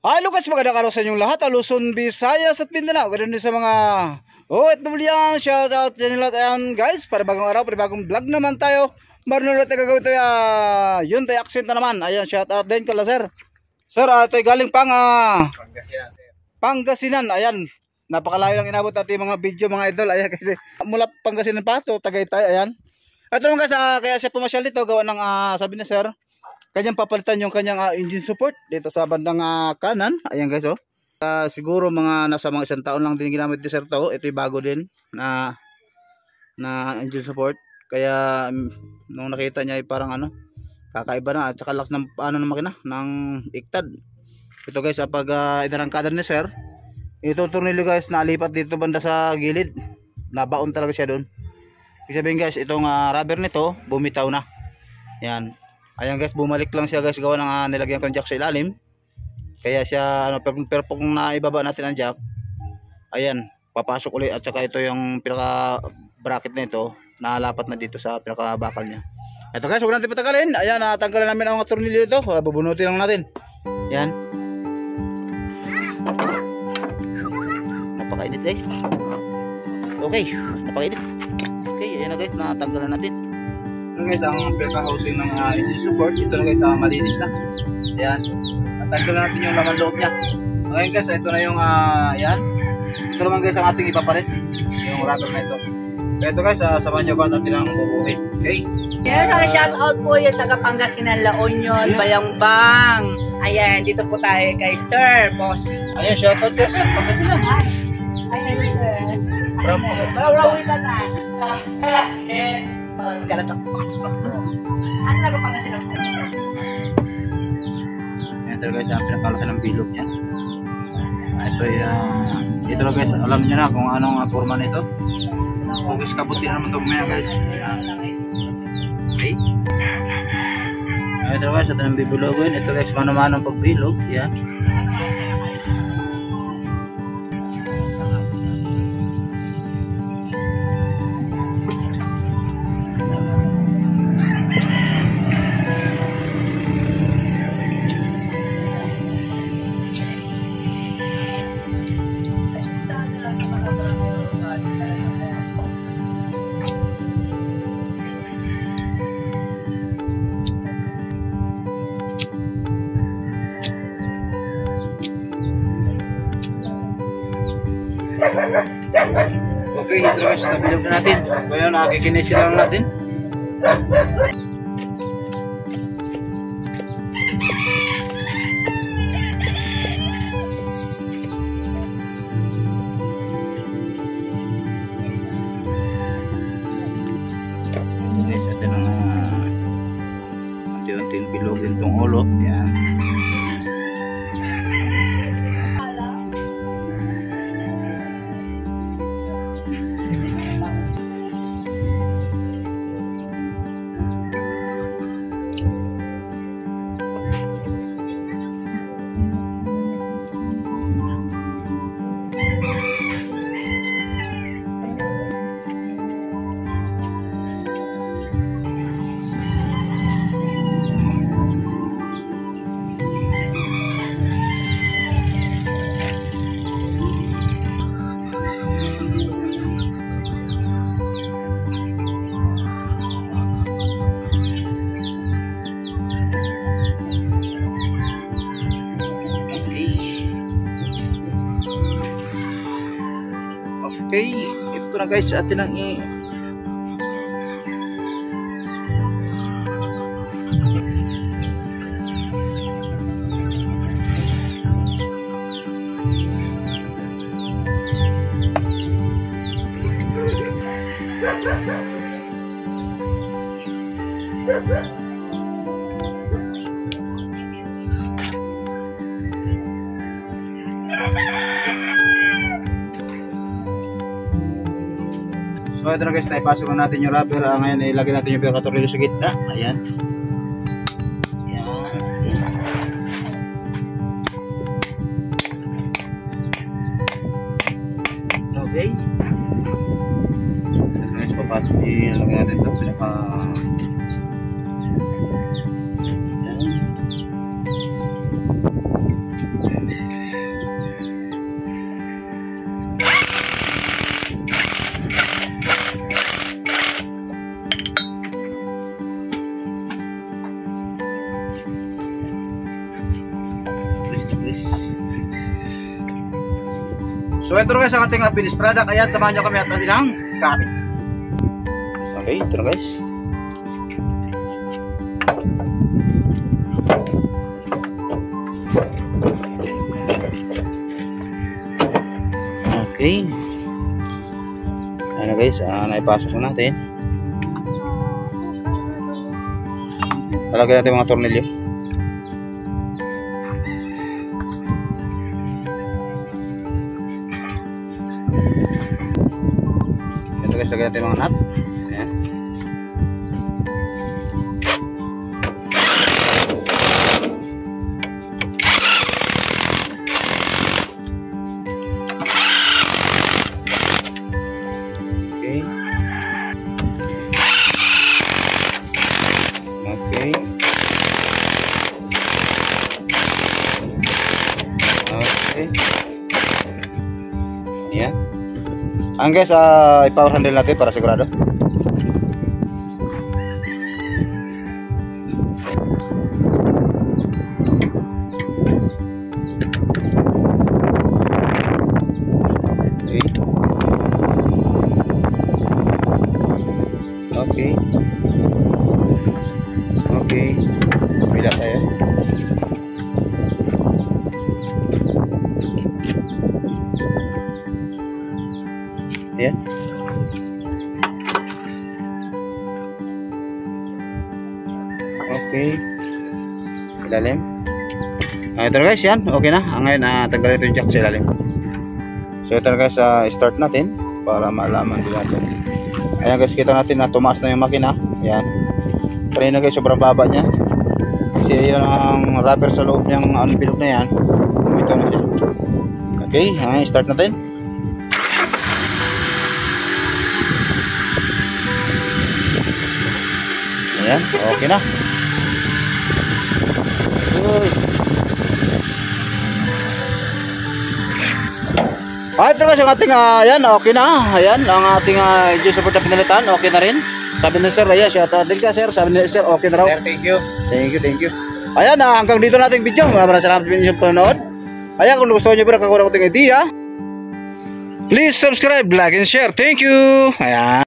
Hello guys, magandang araw sa inyong lahat, Luzon, Visayas at Mindanao. Ganoon din sa mga OFW yan, shout out sa inyo lahat. Ayan guys, para bagong araw, para bagong vlog naman tayo. Marunong natin gagawin ito, yun tayo accent na naman. Ayan, shout out din kala sir. Sir, ito ay galing Pangasinan sir. Pangasinan, ayan. Napakalayo lang inabot natin mga video mga idol. Ayan kasi mula Pangasinan pa ito, Tagaytay, ayan. Ito naman guys, kaya siya pumasyal dito, gawa ng sabi na sir, kanyang papalitan yung kanyang engine support dito sa bandang kanan. Ayan guys, oh. Siguro mga nasa mga 1 taon lang din ginamit ni sir to. Ito yung bago din na engine support. Kaya nung nakita niya ay parang kakaiba na at saka lakas ng ng makina ng iktad. Ito guys, pag inarangkada ni sir, ito tornilyo guys nalipat dito banda sa gilid. Nabaon talaga siya doon. Ibig sabihin guys, itong rubber nito bumitaw na. Yan. Ayan guys, bumalik lang siya guys, gawa ng nilagyan ko ng jack sa ilalim. Kaya siya pero kung naibaba natin ang jack, ayan, papasok ulit. At saka ito yung pinaka bracket na ito, nalapat na dito sa pinaka bakal niya. Ito guys, huwag natin patagalin. Ayan, natanggalan namin ang mga tornilyo ito. Bubunutin lang natin. Ayan. Napakainit guys. Okay, napakainit. Okay, ayan na guys, natanggalan natin. Ito guys, ang pinaka-housing ng engine support. Ito na guys, malinis na. Ayan. Natanggal na natin yung laman loob niya. Ngayon guys, ito na yung ayan. Ito naman guys ang ating ipapalit. Yung rubber na ito. So ito guys, samahan nyo ba natin ang bubuhin. Okay? Yes, shout out po yung taga Pangasinan, La Union, Bayambang. Ayan, dito po tayo kay Sir Boss. Ayan, shout out guys, sir. Pangasinan. Ayan, sir. From Pangasinan. Barawin na na. Galatok. Ano na ba Pangasinan? Ito guys, ang pinakalaki ng bilog niya. Ito ito na guys, alam niyo na kung anong forma nito. Focus kabuti naman ito maya guys. Ayan. Okay. Ito guys, ito ng bibilogin. Ito guys, mano-manong pagbilog. Ayan. Okay, ito guys, nabilog na natin. Kaya nakikinisin lang natin. Guys, ito na unti-unting bilogin itong ulo. Yan. Okay, ito na guys, atin ang So ito na guys, naipasok na natin yung rubber. Ngayon ilagay natin yung pinaka-tornilyo sa gitna. Ayan. Ayan. Okay. Lagyan natin ito. Pinaka... So ito na guys ang ating finished product. Ayan, samahan nyo kami at natin ang gamit. Okay, ito na guys. Okay. Ayan na guys, naipasok na natin. Talagyan natin mga tornilyo. Lagyan natin mga nut. Ayan. Okay. Okay. Okay. Ayan. Ang guys, i-power handle natin para sigurado. Okay. Okay. Bila tayo. Ayan. Okay. Ilalim. Ito na guys, yan. Okay na. Ngayon, tanggalin ito yung jack sa ilalim. So ito na guys, start natin para malaman din natin. Ayan guys, kita natin na tumaas na yung makina. Ayan. Kanina guys, sobrang baba niya. Kasi yun ang rubber sa loob niyang bilog na yan. Ito na siya. Okay, start natin. Ayan, okay na. Uy. Ito guys, ang ating ayan, okay na. Ayan, ang ating engine support na pinalitan, okay na rin. Sabi ni sir, ayan, shout out din ka sir. Sabi ni sir, okay na raw. Sir, thank you. Thank you. Ayan, hanggang dito nating video. Maraming salamat sa inyong panonood. Ayan, kung gusto nyo pa nakakuha ko ng idea, please subscribe, like, and share. Thank you. Ayan.